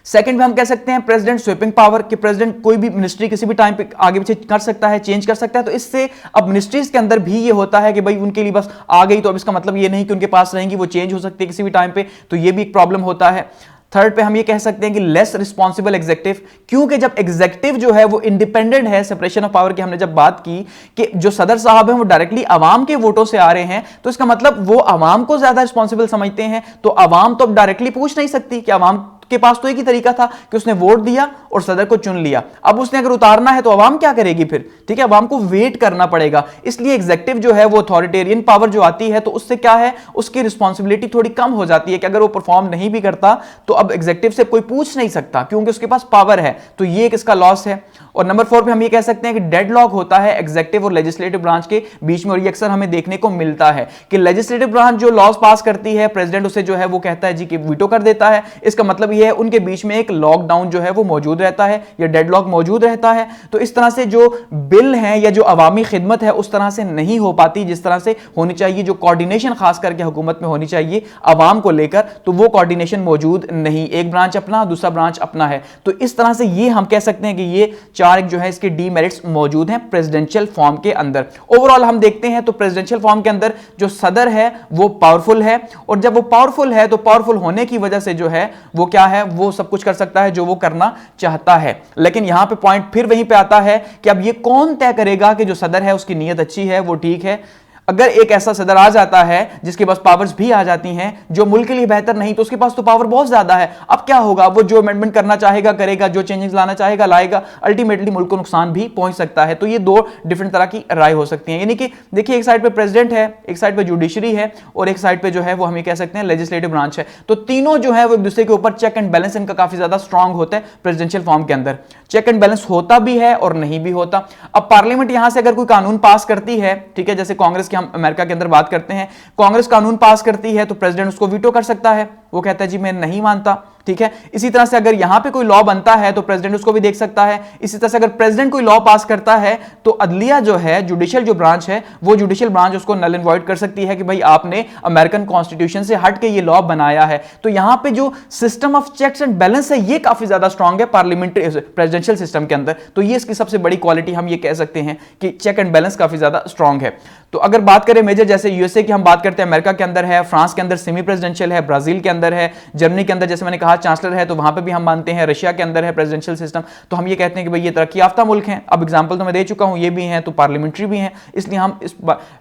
सेकंड में हम कह सकते हैं प्रेसिडेंट स्वीपिंग पावर, कि प्रेसिडेंट कोई भी मिनिस्ट्री किसी भी टाइम पे आगे पीछे कर सकता है, चेंज कर सकता है। तो इससे अब मिनिस्ट्रीज के अंदर भी ये होता है कि भाई उनके लिए बस आ गई, तो अब इसका मतलब ये नहीं कि उनके पास रहेंगी, वो चेंज हो सकती है किसी भी टाइम पे, तो ये भी एक प्रॉब्लम होता है। थर्ड पे हम ये कह सकते हैं कि लेस रिस्पॉन्सिबल एग्जीक्यूटिव, क्योंकि जब एग्जीक्यूटिव जो है वो इंडिपेंडेंट है, सेपरेशन ऑफ पावर की हमने जब बात की कि जो सदर साहब हैं वो डायरेक्टली अवाम के वोटों से आ रहे हैं, तो इसका मतलब वो अवाम को ज्यादा रिस्पॉन्सिबल समझते हैं। तो अवाम तो अब डायरेक्टली पूछ नहीं सकती, कि अवाम के पास तो एक ही तरीका था कि उसने वोट दिया और सदर को चुन लिया। अब उसने अगर उतारना है तो अवाम क्या करेगी फिर? ठीक है, अवाम को वेट करना पड़ेगा। इसलिए एग्जीक्यूटिव जो है वो अथॉरिटेरियन पावर जो आती है, तो उससे क्या है, उसकी रिस्पॉन्सिबिलिटी थोड़ी कम हो जाती है कि अगर वो परफॉर्म नहीं भी करता तो अब एग्जीक्यूटिव से कोई पूछ नहीं सकता, क्योंकि उसके पास पावर है। तो ये एक इसका लॉस है। और नंबर 4 पे हम ये कह सकते हैं कि डेडलॉक होता है एग्जीक्यूटिव और लेजिस्लेटिव ब्रांच के बीच में, और ये अक्सर हमें देखने को मिलता है कि लेजिस्लेटिव ब्रांच जो लॉज पास करती है, प्रेसिडेंट उसे जो है वो कहता है जी कि वीटो कर देता है। इसका मतलब ये है उनके बीच में एक लॉकडाउन जो है वो मौजूद रहता है, या डेडलॉक मौजूद रहता है। तो इस तरह से जो बिल है या जो अवामी खिदमत है उस तरह से नहीं हो पाती जिस तरह से होनी चाहिए, जो कोऑर्डिनेशन खास करके हुकूमत में होनी चाहिए अवाम को लेकर, तो वो कोऑर्डिनेशन मौजूद नहीं, एक ब्रांच अपना दूसरा ब्रांच अपना है। तो इस तरह से ये हम कह सकते हैं कि ये 4 जो है इसके डीमेरिट्स मौजूद हैं प्रेसिडेंशियल फॉर्म के अंदर। ओवरऑल हम देखते हैं तो प्रेसिडेंशियल फॉर्म के अंदर जो सदर है वो पावरफुल है, और जब वो पावरफुल है तो पावरफुल होने की वजह से जो है वो क्या है, वो सब कुछ कर सकता है जो वो करना चाहता है। लेकिन यहां पे पॉइंट फिर वहीं पे आता है कि अब ये कौन तय करेगा कि जो सदर है उसकी नीयत अच्छी है, वो ठीक है। अगर एक ऐसा सदर आ जाता है जिसके पास पावर्स भी आ जाती हैं जो मुल्क के लिए बेहतर नहीं, तो उसके पास तो पावर बहुत ज्यादा है। अब क्या होगा, वो जो अमेंडमेंट करना चाहेगा करेगा, जो चेंजेस लाना चाहेगा लाएगा, अल्टीमेटली मुल्क को नुकसान भी पहुंच सकता है। तो ये दो डिफरेंट तरह की राय हो सकती है। यानी कि देखिए, एक साइड पे प्रेसिडेंट है, एक साइड पे जुडिशरी है, और एक साइड पे जो है वो हम ये कह सकते हैं लेजिस्लेटिव ब्रांच है। तो तीनों जो है वो एक दूसरे के ऊपर चेक एंड बैलेंस इनका काफी ज्यादा स्ट्रांग होता है। प्रेसिडेंशियल फॉर्म के अंदर चेक एंड बैलेंस होता भी है और नहीं भी होता। अब पार्लियामेंट यहां से अगर कोई कानून पास करती है, ठीक है, जैसे कांग्रेस की हम अमेरिका के अंदर बात करते हैं, कांग्रेस कानून पास करती है तो प्रेसिडेंट उसको वीटो कर सकता है, वो कहता है जी मैं नहीं मानता, ठीक है। इसी तरह से अगर यहां पे कोई लॉ बनता है तो प्रेसिडेंट उसको भी देख सकता है। इसी तरह से अगर प्रेसिडेंट कोई लॉ पास करता है तो अदलिया जो है, जुडिशियल जो ब्रांच है, वो जुडिशियल ब्रांच उसको नल एंड वॉइड कर सकती है कि भाई आपने अमेरिकन कॉन्स्टिट्यूशन से हट के ये लॉ बनाया है। तो यहां पे जो system of checks and balance है ये काफी ज्यादा स्ट्रांग है पार्लियामेंट्री प्रेसिडेंशियल सिस्टम के अंदर। तो ये इसकी सबसे बड़ी क्वालिटी हम ये कह सकते हैं कि चेक एंड बैलेंस काफी ज्यादा स्ट्रांग है। तो अगर बात करें मेजर, जैसे यूएसए की हम बात करते हैं, अमेरिका के अंदर है, फ्रांस के अंदर सेमी प्रेसिडेंशियल है, ब्राजील के अंदर है, जर्मनी के अंदर जैसे मैंने कहा चांसलर है, तो वहां पे भी हम मानते हैं, रशिया के अंदर है प्रेसिडेंशियल सिस्टम। तो हम ये कहते हैं कि भाई ये तरक्की याफ्ता मुल्क हैं। अब एग्जांपल तो मैं दे चुका हूं, ये भी हैं तो पार्लियामेंट्री भी हैं, इसलिए हम इस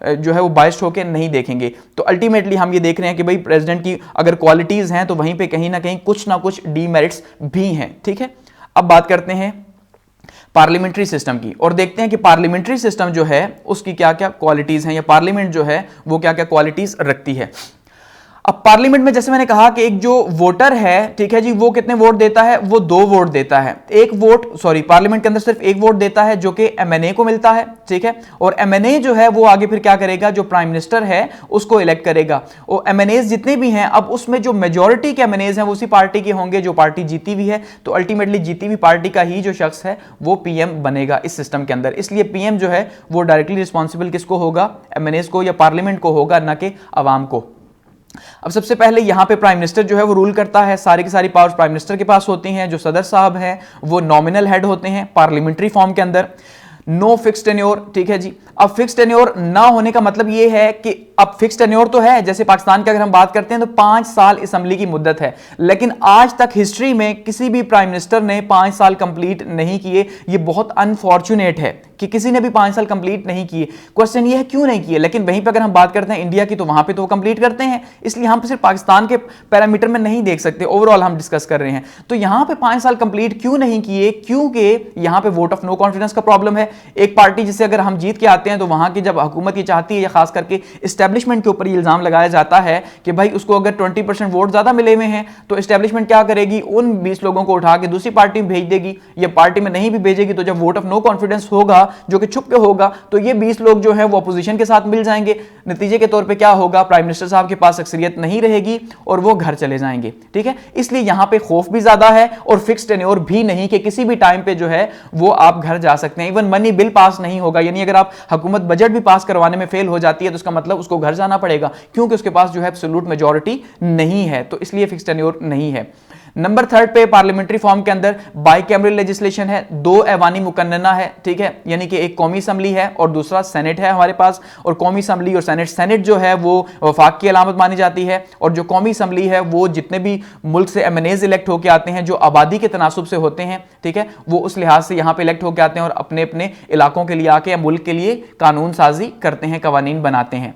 जो है वो बायस्ड होकर नहीं देखेंगे। तो अल्टीमेटली हम ये देख रहे हैं कि भाई प्रेसिडेंट की अगर क्वालिटीज हैं तो वहीं पर कहीं ना कहीं कुछ ना कुछ डीमेरिट्स भी हैं, ठीक है। अब बात करते हैं पार्लियामेंट्री सिस्टम की और देखते हैं कि पार्लियामेंट्री सिस्टम जो है उसकी क्या क्या क्वालिटीज हैं, या पार्लियामेंट जो है वो क्या क्या क्वालिटीज रखती है। अब पार्लियामेंट में जैसे मैंने कहा कि एक जो वोटर है, ठीक है जी, वो कितने वोट देता है, वो 2 वोट देता है। एक वोट, सॉरी, पार्लियामेंट के अंदर सिर्फ 1 वोट देता है जो कि एमएनए को मिलता है, ठीक है। और एमएनए जो है वो आगे फिर क्या करेगा, जो प्राइम मिनिस्टर है उसको इलेक्ट करेगा। और एमएनए जितने भी हैं, अब उसमें जो मेजॉरिटी के एमएनए हैं वो उसी पार्टी के होंगे जो पार्टी जीती हुई है। तो अल्टीमेटली जीती हुई पार्टी का ही जो शख्स है वो पीएम बनेगा इस सिस्टम के अंदर। इसलिए पीएम जो है वो डायरेक्टली रिस्पॉन्सिबल किसको होगा, एमएनए को या पार्लियामेंट को होगा, ना कि अवाम को। अब सबसे पहले यहां पे प्राइम मिनिस्टर जो है वो रूल करता है, सारी की सारी पावर्स प्राइम मिनिस्टर के पास होती हैं। जो सदर साहब हैं वो नॉमिनल हेड होते हैं पार्लियामेंट्री फॉर्म के अंदर। नो फिक्स टेन्योर, ठीक है जी। अब फिक्स टेन्योर ना होने का मतलब ये है कि अब फिक्स टेन्योर तो है, जैसे पाकिस्तान की अगर हम बात करते हैं तो 5 साल असेंबली की मुद्दत है, लेकिन आज तक हिस्ट्री में किसी भी प्राइम मिनिस्टर ने 5 साल कंप्लीट नहीं किए। ये बहुत अनफॉर्चुनेट है कि किसी ने भी 5 साल कंप्लीट नहीं किए। क्वेश्चन ये है क्यों नहीं किए, लेकिन वहीं पर अगर हम बात करते हैं इंडिया की तो वहां पे तो वो कंप्लीट करते हैं। इसलिए हम सिर्फ पाकिस्तान के पैरामीटर में नहीं देख सकते, ओवरऑल हम डिस्कस कर रहे हैं। तो यहां पे 5 साल कंप्लीट क्यों नहीं किए, क्योंकि यहां पे वोट ऑफ नो कॉन्फिडेंस का प्रॉब्लम है। एक पार्टी जिससे अगर हम जीत के आते हैं तो वहां की जब हुकूमत ये चाहती है, या खास करके एस्टेब्लिशमेंट के ऊपर इल्जाम लगाया जाता है कि भाई उसको अगर 20% वोट ज्यादा मिले हुए हैं तो एस्टेब्लिशमेंट क्या करेगी, उन 20 लोगों को उठा के दूसरी पार्टी में भेज देगी, या पार्टी में नहीं भी भेजेगी तो जब वोट ऑफ नो कॉन्फिडेंस होगा जो कि छुप के होगा तो ये 20 लोग जो है वो अपोजिशन के साथ मिल जाएंगे। नतीजे के तौर पे क्या होगा, प्राइम मिनिस्टर साहब के पास अक्सरियत नहीं रहेगी और वो घर चले जाएंगे, ठीक है। इसलिए यहां पे खौफ भी ज्यादा है और फिक्स टेन्योर भी नहीं कि किसी भी टाइम पे जो है वो आप घर जा सकते हैं। इवन मनी बिल पास नहीं होगा, यानी अगर आप हुकूमत बजट भी पास करवाने में फेल हो जाती है तो उसका मतलब उसको घर जाना पड़ेगा, क्योंकि उसके पास जो है एब्सोल्यूट मेजॉरिटी नहीं है। तो इसलिए फिक्स टेन्योर नहीं है। नंबर 3 पे पार्लियामेंट्री फॉर्म के अंदर बाइकैमरल लेजिस्लेशन है, 2 ऐवानी मुकन्नना है, ठीक है, यानी कि एक कौमी असम्बली है और दूसरा सेनेट है हमारे पास। और कौमी असम्बली और सेनेट जो है वो वफाक की अलामत मानी जाती है। और जो कौमी असम्बली है वो जितने भी मुल्क से एमएनएज इलेक्ट होकर आते हैं, जो आबादी के तनासुब से होते हैं, ठीक है, वो उस लिहाज से यहाँ पे इलेक्ट होकर आते हैं और अपने अपने इलाकों के लिए आके या मुल्क के लिए कानून साजी करते हैं, कवानीन बनाते हैं।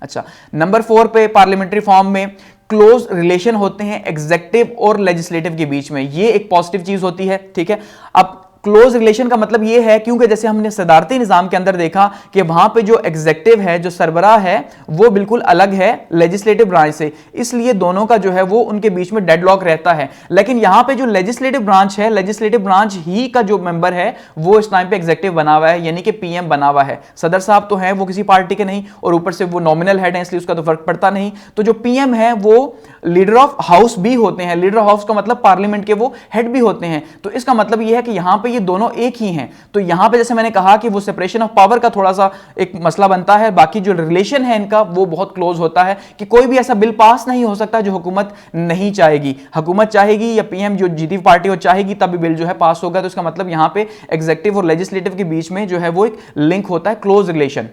अच्छा, नंबर 4 पे पार्लियामेंट्री फॉर्म में क्लोज रिलेशन होते हैं एग्जीक्यूटिव और लेजिस्लेटिव के बीच में, ये एक पॉजिटिव चीज होती है, ठीक है। अब क्लोज रिलेशन का मतलब यह है क्योंकि जैसे हमने सदारती निजाम के अंदर देखा कि वहां पे जो एग्जीक्यूटिव है, जो सरबराह है, वो बिल्कुल अलग है लेजिस्लेटिव ब्रांच से, इसलिए दोनों का जो है वो उनके बीच में डेडलॉक रहता है। लेकिन यहां पे जो लेजिस्लेटिव ब्रांच है, लेजिस्लेटिव ब्रांच ही का जो मेंबर है वो इस टाइम पे एग्जीक्यूटिव बना हुआ है, यानी कि पीएम बना हुआ है। सदर साहब तो हैं वो किसी पार्टी के नहीं, और ऊपर से वो नॉमिनल हेड है, इसलिए उसका तो फर्क पड़ता नहीं। तो जो पीएम है वो लीडर ऑफ हाउस भी होते हैं, लीडर ऑफ हाउस का मतलब पार्लियामेंट के वो हेड भी होते हैं। तो इसका मतलब यह है कि यहां पे ये दोनों एक ही हैं। तो यहां पे जैसे मैंने कहा कि वो सेपरेशन ऑफ पावर का थोड़ा सा एक मसला बनता है, बाकी जो रिलेशन है इनका वो बहुत क्लोज होता है कि कोई भी ऐसा बिल पास नहीं हो सकता जो हुकूमत नहीं चाहेगी। हुकूमत चाहेगी या पीएम जो जीती पार्टी हो चाहेगी तब भी बिल जो है पास होगा। तो इसका मतलब यहां पे एग्जीक्यूटिव और लेजिस्लेटिव के बीच में जो है वो एक लिंक होता है, क्लोज रिलेशन।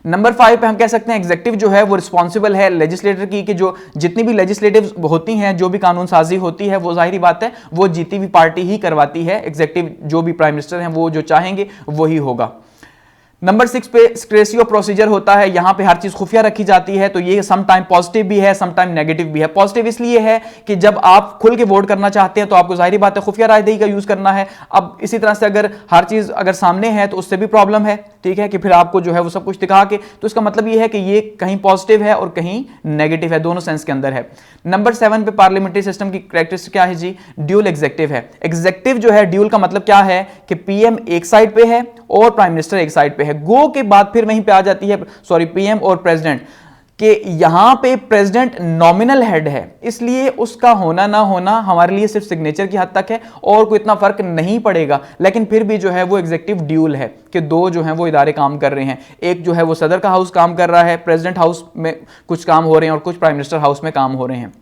नंबर 5 पे हम कह सकते हैं एग्जीक्यूटिव जो है वो रिस्पॉन्सिबल है लेजिस्लेटर की, कि जो जितनी भी लेजिस्लेटिव होती हैं, जो भी कानून साजी होती है, वो जाहिर बात है वो जीती हुई पार्टी ही करवाती है। एग्जीक्यूटिव जो भी प्राइम मिनिस्टर हैं वो जो चाहेंगे वही होगा। नंबर 6 पे स्क्रेसियो प्रोसीजर होता है, यहां पे हर चीज खुफिया रखी जाती है। तो ये सम टाइम पॉजिटिव भी है, सम टाइम नेगेटिव भी है। पॉजिटिव इसलिए है कि जब आप खुल के वोट करना चाहते हैं तो आपको जाहिर बात है खुफिया रायदही का यूज करना है। अब इसी तरह से अगर हर चीज अगर सामने है तो उससे भी प्रॉब्लम है, ठीक है, कि फिर आपको जो है वो सब कुछ दिखा के, तो इसका मतलब ये है कि ये कहीं पॉजिटिव है और कहीं नेगेटिव है, दोनों सेंस के अंदर है। नंबर 7 पे पार्लियामेंट्री सिस्टम की कैरेक्टरिस्टिक क्या है जी? ड्यूल एग्जेक्टिव है। एग्जेक्टिव जो है, ड्यूल का मतलब क्या है कि पीएम एक साइड पे है और प्राइम मिनिस्टर एक साइड पे है। गो के बाद फिर वहीं पे आ जाती है सॉरी पीएम और प्रेसिडेंट, कि यहां पे प्रेसिडेंट नॉमिनल हेड है, इसलिए उसका होना ना होना हमारे लिए सिर्फ सिग्नेचर की हद तक है और कोई इतना फर्क नहीं पड़ेगा। लेकिन फिर भी जो है वो एग्जीक्यूटिव ड्यूल है कि दो जो है वो इदारे काम कर रहे हैं। एक जो है वो सदर का हाउस काम कर रहा है, प्रेसिडेंट हाउस में कुछ काम हो रहे हैं और कुछ प्राइम मिनिस्टर हाउस में काम हो रहे हैं।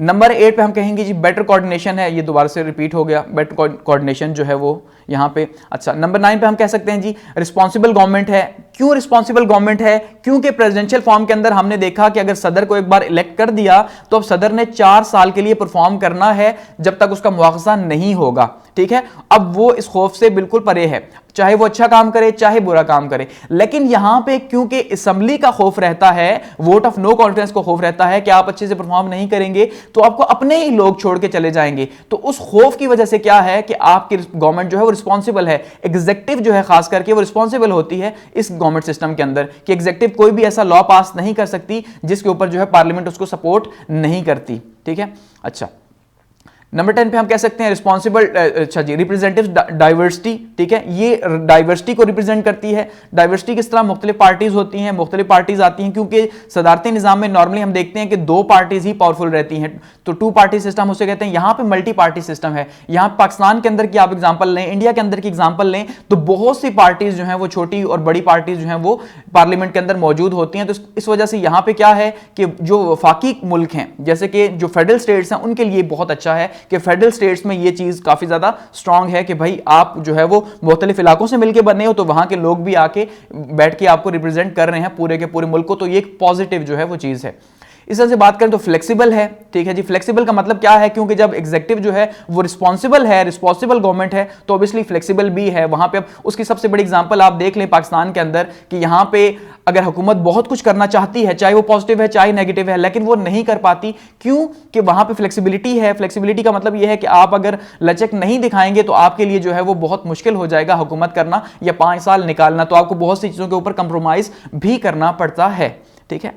नंबर 8 पे हम कहेंगे जी बेटर कोऑर्डिनेशन है, ये दोबारा से रिपीट हो गया, बेटर कोऑर्डिनेशन जो है वो यहां पे। अच्छा, नंबर 9 पे हम कह सकते हैं जी रिस्पॉन्सिबल गवर्नमेंट है। क्यों रिस्पॉन्सिबल गवर्नमेंट है? क्योंकि प्रेसिडेंशियल फॉर्म के अंदर हमने देखा कि अगर सदर को एक बार इलेक्ट कर दिया तो अब सदर ने 4 साल के लिए परफॉर्म करना है जब तक उसका मुआवजा नहीं होगा, ठीक है। अब वो इस खौफ से बिल्कुल परे है, चाहे वो अच्छा काम करे चाहे बुरा काम करे। लेकिन यहां पे क्योंकि असेंबली का खौफ रहता है, वोट ऑफ नो कॉन्फिडेंस को खौफ रहता है कि आप अच्छे से परफॉर्म नहीं करेंगे तो आपको अपने ही लोग छोड़ के चले जाएंगे। तो उस खौफ की वजह से क्या है कि आपकी गवर्नमेंट जो है वो रिस्पॉन्सिबल है। एग्जीक्यूटिव जो है खास करके वो रिस्पॉन्सिबल होती है इस गवर्नमेंट सिस्टम के अंदर कि एग्जीक्यूटिव कोई भी ऐसा लॉ पास नहीं कर सकती जिसके ऊपर जो है पार्लियामेंट उसको सपोर्ट नहीं करती, ठीक है। अच्छा, नंबर 10 पे हम कह सकते हैं रिस्पॉन्सिबल, अच्छा जी, रिप्रेजेंटेटिव डाइवर्सिटी, ठीक है, ये डाइवर्सिटी को रिप्रेजेंट करती है। डाइवर्सिटी किस तरह? मुख्तलिफ पार्टीज होती हैं, मुख्तलिफ पार्टीज आती हैं, क्योंकि सदारती निज़ाम में नॉर्मली हम देखते हैं कि 2 पार्टीज ही पावरफुल रहती हैं, तो 2 पार्टी सिस्टम उसे कहते हैं। यहां पे मल्टी पार्टी सिस्टम है। यहां पाकिस्तान के अंदर की आप एग्जांपल लें, इंडिया के अंदर की एग्जांपल लें, तो बहुत सी पार्टीज जो हैं वो छोटी और बड़ी पार्टीज जो हैं वो पार्लियामेंट के अंदर मौजूद होती हैं। तो इस वजह से यहां पे क्या है कि जो वफाकी मुल्क हैं जैसे कि जो फेडरल स्टेट्स हैं उनके लिए बहुत अच्छा है कि फेडरल स्टेट्स में ये चीज काफी ज्यादा स्ट्रांग है कि भाई आप जो है वो मुख्तलिफ इलाकों से मिलकर बने हो तो वहां के लोग भी आके बैठ के आपको रिप्रेजेंट कर रहे हैं पूरे के पूरे मुल्क को, तो ये एक पॉजिटिव जो है वो चीज है। इस तरह से बात करें तो फ्लेक्सिबल है, ठीक है जी। फ्लेक्सिबल का मतलब क्या है? क्योंकि जब एग्जीक्यूटिव जो है वो रिस्पॉन्सिबल है, रिस्पॉन्सिबल गवर्नमेंट है, तो ऑब्वियसली फ्लेक्सिबल भी है। वहां पे अब उसकी सबसे बड़ी एग्जांपल आप देख लें पाकिस्तान के अंदर कि यहां पे अगर हुकूमत बहुत कुछ करना चाहती है, चाहे वो पॉजिटिव है चाहे नेगेटिव है, लेकिन वो नहीं कर पाती। क्यों? कि वहां पे फ्लेक्सिबिलिटी है। फ्लेक्सिबिलिटी का मतलब यह है कि आप अगर लचक नहीं दिखाएंगे तो आपके लिए जो है वो बहुत मुश्किल हो जाएगा हुकूमत करना या 5 साल निकालना, तो आपको बहुत सी चीजों के ऊपर कंप्रोमाइज भी करना पड़ता है, ठीक है।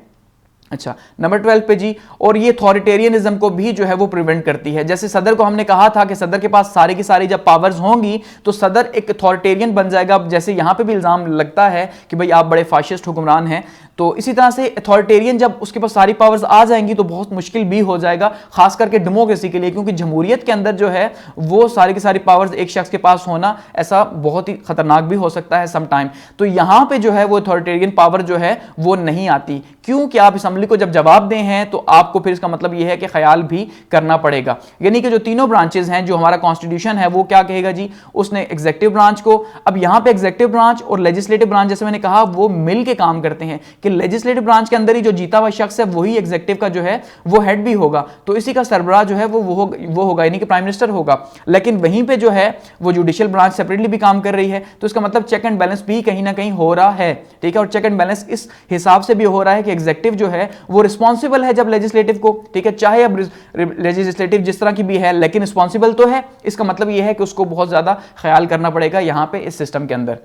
अच्छा, नंबर 12 पे जी, और ये अथॉरिटेरियनिज्म को भी जो है वो प्रिवेंट करती है। जैसे सदर को हमने कहा था कि सदर के पास सारी की सारी जब पावर्स होंगी तो सदर एक अथॉरिटेरियन बन जाएगा। जैसे यहां पे भी इल्जाम लगता है कि भाई आप बड़े फाशिस्ट हुक्मरान हैं, तो इसी तरह से अथॉरिटेरियन जब उसके पास सारी पावर्स आ जाएंगी तो बहुत मुश्किल भी हो जाएगा, खास करके डेमोक्रेसी के लिए, क्योंकि जमहूरियत के अंदर जो है वो सारी की सारी पावर्स एक शख्स के पास होना ऐसा बहुत ही खतरनाक भी हो सकता है सम टाइम। तो यहां पे जो है वो अथॉरिटेरियन पावर जो है वो नहीं आती। क्यों? कि आप असेंबली को जब जवाब दें हैं तो आपको फिर इसका मतलब यह है कि ख्याल भी करना पड़ेगा। यानी कि जो तीनों ब्रांचेस हैं, जो हमारा कॉन्स्टिट्यूशन है वो क्या कहेगा जी, उसने एग्जीक्यूटिव ब्रांच को, अब यहां पे एग्जीक्यूटिव ब्रांच और लेजिस्लेटिव ब्रांच जैसे मैंने कहा वो मिल के काम करते हैं कि लेजिस्लेटिव ब्रांच के अंदर ही जो जीता हुआ शख्स है वही एग्जीक्यूटिव का जो है वो हेड भी होगा, तो इसी का सरबराह जो है वो होगा, यानी कि प्राइम मिनिस्टर होगा। लेकिन वहीं पे जो है वो जुडिशियल ब्रांच सेपरेटली भी काम कर रही है, तो इसका मतलब चेक एंड बैलेंस भी कहीं ना कहीं हो रहा है, ठीक है। और चेक एंड बैलेंस इस हिसाब से भी हो रहा है कि एग्जीक्यूटिव जो है वो रिस्पॉन्सिबल है जब लेजिस्लेटिव को, ठीक है, चाहे अब लेजिस्लेटिव जिस तरह की भी है लेकिन रिस्पॉन्सिबल तो है। इसका मतलब यह है कि उसको बहुत ज्यादा ख्याल करना पड़ेगा यहां पे इस सिस्टम के अंदर,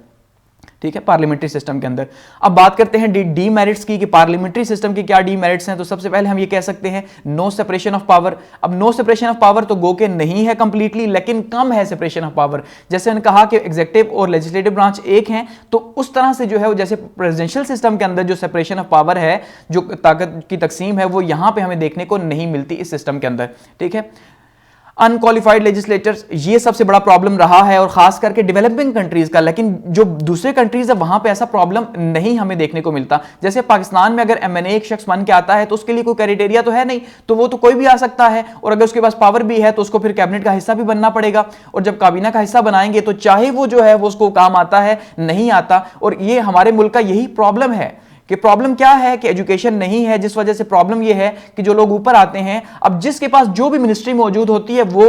ठीक है, पार्लियामेंट्री सिस्टम के अंदर। अब बात करते हैं डीमेरिट्स की कि पार्लियामेंट्री सिस्टम के क्या डीमेरिट्स हैं। तो सबसे पहले हम ये कह सकते हैं नो सेपरेशन ऑफ पावर। अब नो सेपरेशन ऑफ पावर तो गो के नहीं है कंप्लीटली, लेकिन कम है सेपरेशन ऑफ पावर। जैसे मैंने कहा कि एग्जीक्यूटिव और लेजिस्लेटिव ब्रांच एक हैं, तो उस तरह से जो है वो जैसे प्रेसिडेंशियल सिस्टम के अंदर जो सेपरेशन ऑफ पावर है, जो ताकत की तकसीम है, वो यहां पर हमें देखने को नहीं मिलती इस सिस्टम के अंदर, ठीक है। अनक्वालिफाइड लेजिस्लेटर्स, ये सबसे बड़ा प्रॉब्लम रहा है और खास करके डेवलपिंग कंट्रीज का, लेकिन जो दूसरे कंट्रीज है वहां पे ऐसा प्रॉब्लम नहीं हमें देखने को मिलता। जैसे पाकिस्तान में अगर एमएनए एक शख्स बन के आता है तो उसके लिए कोई क्राइटेरिया तो है नहीं, तो वो तो कोई भी आ सकता है, और अगर उसके पास पावर भी है तो उसको फिर कैबिनेट का हिस्सा भी बनना पड़ेगा, और जब काबीना का हिस्सा बनाएंगे तो चाहे वो जो है वो उसको काम आता है नहीं आता। और ये हमारे मुल्क का यही प्रॉब्लम है कि प्रॉब्लम क्या है कि एजुकेशन नहीं है, जिस वजह से प्रॉब्लम यह है कि जो लोग ऊपर आते हैं, अब जिसके पास जो भी मिनिस्ट्री मौजूद होती है वो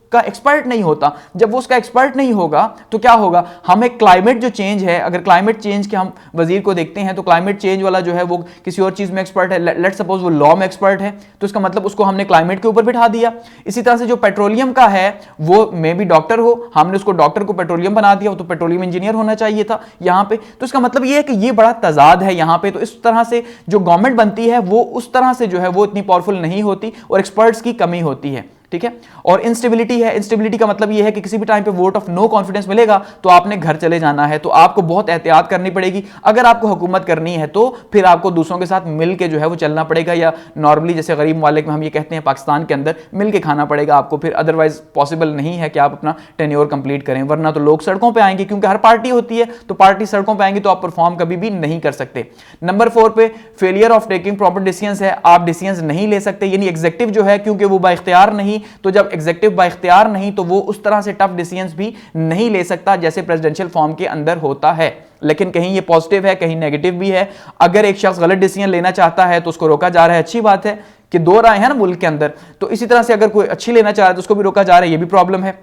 उसका एक्सपर्ट नहीं होता। जब वो उसका एक्सपर्ट नहीं होगा तो क्या होगा, हमें क्लाइमेट जो चेंज है, अगर क्लाइमेट चेंज के हम वजीर को देखते हैं तो क्लाइमेट चेंज वाला जो है वो किसी और चीज में एक्सपर्ट है, लेट सपोज वो लॉ में एक्सपर्ट है, तो इसका मतलब उसको हमने क्लाइमेट के ऊपर बिठा दिया। इसी तरह से जो पेट्रोलियम का है वो मे बी डॉक्टर हो, हमने उसको डॉक्टर को पेट्रोलियम बना दिया, वो तो पेट्रोलियम इंजीनियर होना चाहिए था यहां पे। तो इसका मतलब ये है कि ये बड़ा तजाद है यहां पे। तो इस तरह से जो गवर्नमेंट बनती है वो उस तरह से जो है वो इतनी पावरफुल नहीं होती और एक्सपर्ट्स की कमी होती है, ठीक है। और इंस्टेबिलिटी है, इंस्टेबिलिटी का मतलब यह है कि किसी भी टाइम पे वोट ऑफ नो कॉन्फिडेंस मिलेगा तो आपने घर चले जाना है, तो आपको बहुत एहतियात करनी पड़ेगी। अगर आपको हुकूमत करनी है तो फिर आपको दूसरों के साथ मिल के जो है वो चलना पड़ेगा, या नॉर्मली जैसे गरीब ममालिक में हम ये कहते हैं पाकिस्तान के अंदर मिल के खाना पड़ेगा आपको, फिर अदरवाइज पॉसिबल नहीं है कि आप अपना टेन्योर कंप्लीट करें, वरना तो लोग सड़कों पर आएंगे, क्योंकि हर पार्टी होती है तो पार्टी सड़कों पर आएंगी तो आप परफॉर्म कभी भी नहीं कर सकते। नंबर 4 पे failure of taking proper decisions है, आप डिसीजंस नहीं ले सकते, यानी एग्जीक्यूटिव जो है क्योंकि वो बाइख्तियार नहीं, तो जब एग्जीक्यूटिव बाइख्तियार नहीं तो वो उस तरह से टफ डिसीजंस भी नहीं ले सकता जैसे प्रेसिडेंशियल फॉर्म के अंदर होता है। लेकिन कहीं ये पॉजिटिव है, कहीं नेगेटिव भी है। अगर एक शख्स गलत डिसीजन लेना चाहता है तो उसको रोका जा रहा है, अच्छी बात है कि 2 राय है ना मुल्क के अंदर, तो इसी तरह से अगर कोई अच्छी लेना चाह रहा है तो उसको भी रोका जा रहा है, ये भी प्रॉब्लम है।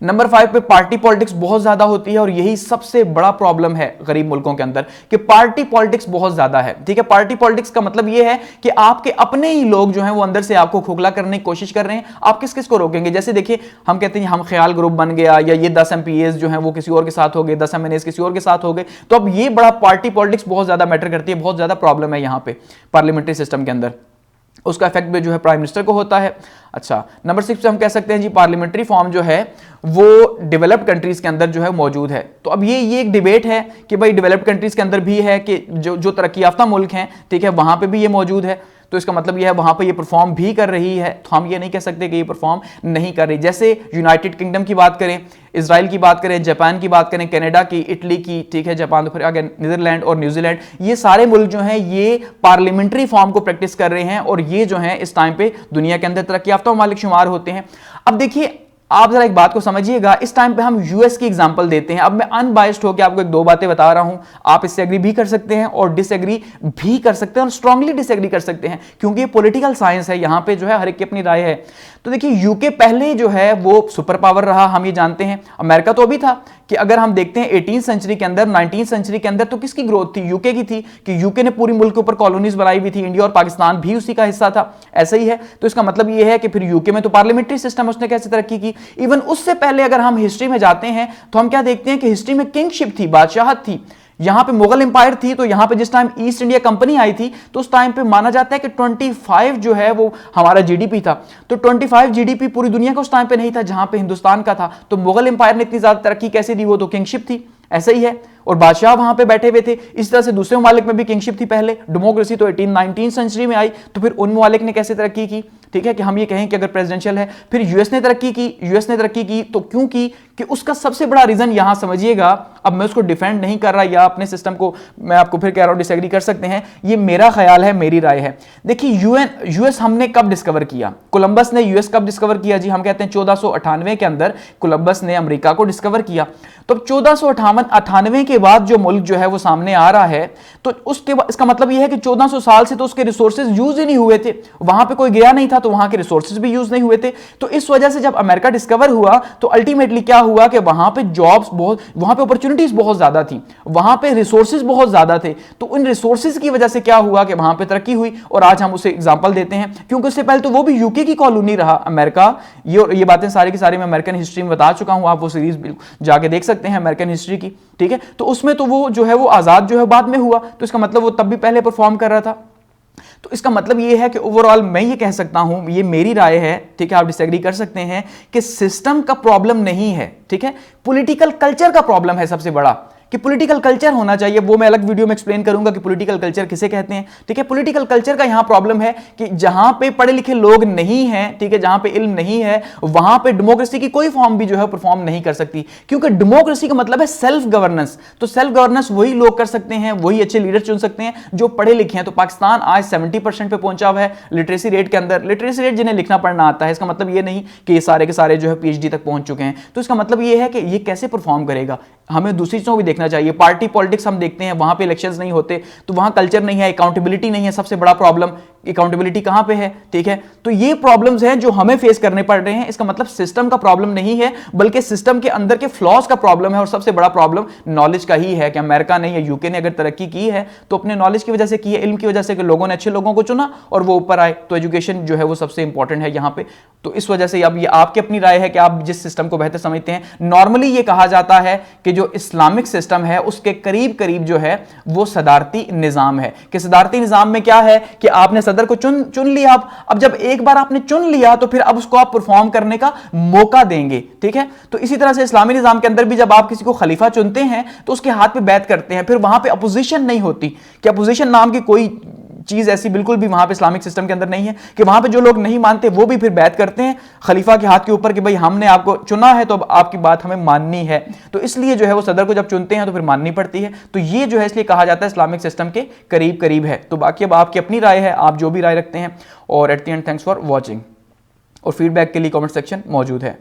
नंबर 5 पे पार्टी पॉलिटिक्स बहुत ज्यादा होती है, और यही सबसे बड़ा प्रॉब्लम है गरीब मुल्कों के अंदर कि पार्टी पॉलिटिक्स बहुत ज्यादा है, ठीक है। पार्टी पॉलिटिक्स का मतलब यह है कि आपके अपने ही लोग जो हैं वो अंदर से आपको खोखला करने की कोशिश कर रहे हैं। आप किस किस को रोकेंगे? जैसे देखिए, हम कहते हैं हम ख्याल ग्रुप बन गया, या ये 10 MPAs जो हैं वो किसी और के साथ हो गए, 10 MNAs किसी और के साथ हो गए, तो अब ये बड़ा पार्टी पॉलिटिक्स बहुत ज्यादा मैटर करती है, बहुत ज्यादा प्रॉब्लम है यहां पे पार्लियामेंट्री सिस्टम के अंदर। उसका इफेक्ट भी जो है प्राइम मिनिस्टर को होता है। अच्छा, नंबर 6 पे हम कह सकते हैं जी पार्लियामेंट्री फॉर्म जो है वो डेवलप्ड कंट्रीज के अंदर जो है मौजूद है। तो अब ये एक डिबेट है कि भाई डेवलप्ड कंट्रीज के अंदर भी है कि जो तरक्की याफ्ता मुल्क हैं, ठीक है, वहां पे भी ये मौजूद है, तो इसका मतलब यह है वहां पर ये परफॉर्म भी कर रही है, तो हम ये नहीं कह सकते कि ये परफॉर्म नहीं कर रही। जैसे यूनाइटेड किंगडम की बात करें, इजराइल की बात करें, जापान की बात करें, कनाडा की, इटली की, ठीक है, जापान, तो फिर आगे नीदरलैंड और न्यूजीलैंड, ये सारे मुल्क जो हैं ये पार्लियामेंट्री फॉर्म को प्रैक्टिस कर रहे हैं, और ये जो है इस टाइम पे दुनिया के अंदर तरक्की याफ्ता ममालिक शुमार होते हैं। अब देखिए, आप जरा एक बात को समझिएगा, इस टाइम पे हम यूएस की एग्जांपल देते हैं। अब मैं अनबायस्ड होकर आपको 1-2 बातें बता रहा हूं, आप इससे एग्री भी कर सकते हैं और डिसएग्री भी कर सकते हैं, और स्ट्रांगली डिसएग्री कर सकते हैं, क्योंकि ये पॉलिटिकल साइंस है, यहां पे जो है हर एक की अपनी राय है। तो देखिए, यूके पहले जो है वो सुपर पावर रहा, हम ये जानते हैं। अमेरिका तो अभी था कि अगर हम देखते हैं 18वीं सेंचुरी के अंदर, 19वीं सेंचुरी के अंदर, तो किसकी ग्रोथ थी? यूके की थी, कि यूके ने पूरी मुल्क के ऊपर कॉलोनीज बनाई हुई थी, इंडिया और पाकिस्तान भी उसी का हिस्सा था, ऐसा ही है। तो इसका मतलब ये है कि फिर यूके में तो पार्लियामेंट्री सिस्टम उसने कैसे तरक्की की। इवन उससे पहले अगर हम हिस्ट्री में जाते हैं तो हम क्या देखते हैं कि हिस्ट्री में किंगशिप थी, बादशाहत थी, यहां पे मुगल एम्पायर थी। तो यहां पे जिस टाइम ईस्ट इंडिया कंपनी आई थी तो उस टाइम पे माना जाता है कि 25 जो है वो हमारा जीडीपी था। तो 25 जीडीपी पूरी दुनिया का उस टाइम पे नहीं था जहां पे हिंदुस्तान का था। तो मुगल एम्पायर ने इतनी ज्यादा तरक्की कैसे दी? वो तो किंगशिप थी, ऐसा ही है। और बादशाह वहां पे बैठे हुए थे। इस तरह से दूसरे ममालिक में भी किंगशिप थी पहले। डेमोक्रेसी तो 18-19 सेंचुरी में आई, तो फिर उन ममालिक ने कैसे तरक्की की? ठीक है, कि हम ये कहें कि अगर प्रेसिडेंशियल है। फिर यूएस ने तरक्की की, तो क्यों की? कि उसका सबसे बड़ा रीजन यहां समझिएगा, अब मैं उसको डिफेंड नहीं कर रहा या अपने सिस्टम को मैं आपको फिर कह रहा हूं डिसएग्री कर सकते हैं, ये मेरा ख्याल है, मेरी राय है। देखिए, यूएस हमने कब डिस्कवर किया? कोलंबस ने यूएस कब डिस्कवर किया जी? हम कहते हैं 1498 के अंदर कोलंबस ने अमेरिका को डिस्कवर किया। तो 1498 के बाद जो मुल्क जो है वो सामने आ रहा है, तो उसके बाद इसका मतलब यह है कि 1400 साल से तो उसके रिसोर्सेज यूज ही नहीं हुए थे, वहां पे कोई गया नहीं था, तो वहां के रिसोर्सेज भी यूज नहीं हुए थे। तो इस वजह से जब अमेरिका डिस्कवर हुआ तो अल्टीमेटली क्या हुआ कि वहां पे जॉब्स बहुत, वहां पे अपॉर्चुनिटीज बहुत ज्यादा थी, वहां पे रिसोर्सेज बहुत ज्यादा थे। तो उन रिसोर्सेज की वजह से क्या हुआ कि वहां पे तरक्की हुई। और आज हम उसे एग्जांपल देते हैं, क्योंकि उससे पहले तो वो भी यूके की कॉलोनी रहा अमेरिका। ये बातें सारी की सारी मैं अमेरिकन हिस्ट्री में बता चुका हूं, आप वो सीरीज जाके देख सकते हैं अमेरिकन हिस्ट्री की, ठीक है। तो उसमें तो वो जो है वो आजाद जो है बाद में हुआ, तो इसका मतलब वो तब भी पहले परफॉर्म कर रहा था। तो इसका मतलब ये है कि ओवरऑल मैं ये कह सकता हूं, ये मेरी राय है, ठीक है, आप डिसएग्री कर सकते हैं, कि सिस्टम का प्रॉब्लम नहीं है, ठीक है, पॉलिटिकल कल्चर का प्रॉब्लम है सबसे बड़ा, कि पॉलिटिकल कल्चर होना चाहिए। वो मैं अलग वीडियो में एक्सप्लेन करूंगा कि पॉलिटिकल कल्चर किसे कहते हैं, ठीक है। पॉलिटिकल कल्चर का यहां प्रॉब्लम है कि जहां पे पढ़े लिखे लोग नहीं हैं, ठीक है, जहां पे इल्म नहीं है, वहां पे डेमोक्रेसी की कोई फॉर्म भी जो है परफॉर्म नहीं कर सकती, क्योंकि डेमोक्रेसी का मतलब है सेल्फ गवर्नेंस। तो सेल्फ गवर्नेंस वही लोग कर सकते हैं, वही अच्छे लीडर चुन सकते हैं जो पढ़े लिखे हैं। तो पाकिस्तान आज 70% पे पहुंचा हुआ है लिटरेसी रेट के अंदर। लिटरेसी रेट जिन्हें लिखना पढ़ना आता है, इसका मतलब ये नहीं कि ये सारे के सारे जो है पीएचडी तक पहुंच चुके हैं। तो इसका मतलब ये है कि ये कैसे परफॉर्म करेगा। हमें दूसरी चीजों को भी देखना चाहिए। पार्टी पॉलिटिक्स हम देखते हैं, वहां पे इलेक्शंस नहीं होते, तो वहां कल्चर नहीं है, अकाउंटेबिलिटी नहीं है, सबसे बड़ा प्रॉब्लम अकाउंटेबिलिटी कहां पे है, ठीक है। तो ये प्रॉब्लम्स हैं जो हमें फेस करने पड़ रहे हैं। इसका मतलब सिस्टम का प्रॉब्लम नहीं है, बल्कि सिस्टम के अंदर के फ्लॉज का प्रॉब्लम है, और सबसे बड़ा प्रॉब्लम नॉलेज का ही है कि अमेरिका ने या यूके ने अगर तरक्की की है तो अपने नॉलेज की वजह से की है, इल्म की वजह से, कि लोगों ने अच्छे लोगों को चुना और वो ऊपर आए। तो एजुकेशन जो है वो सबसे इंपॉर्टेंट है यहां पे। तो इस वजह से अब ये आपकी अपनी राय है कि आप जिस सिस्टम को बेहतर समझते हैं। नॉर्मली ये कहा जाता है कि जो इस्लामिक सिस्टम है उसके करीब करीब जो है वो सदारती निजाम है, कि सदारती निजाम में क्या है कि आपने सदर को चुन लिया। अब जब एक बार आपने चुन लिया तो फिर अब उसको आप परफॉर्म करने का मौका देंगे, ठीक है। तो इसी तरह से इस्लामी निजाम के अंदर भी जब आप किसी को खलीफा चुनते हैं तो उसके हाथ पे बैत करते हैं, फिर वहां पे अपोजिशन नहीं होती, कि अपोजिशन नाम की कोई चीज ऐसी बिल्कुल भी वहां पे इस्लामिक सिस्टम के अंदर नहीं है, कि वहां पे जो लोग नहीं मानते वो भी फिर बैत करते हैं खलीफा के हाथ के ऊपर कि भाई हमने आपको चुना है तो अब आपकी बात हमें माननी है। तो इसलिए जो है वो सदर को जब चुनते हैं तो फिर माननी पड़ती है। तो ये जो है इसलिए कहा जाता है इस्लामिक सिस्टम के करीब करीब है। तो बाकी अब आपकी अपनी राय है, आप जो भी राय रखते हैं। और at the end thanks for watching, और फीडबैक के लिए कमेंट सेक्शन मौजूद है।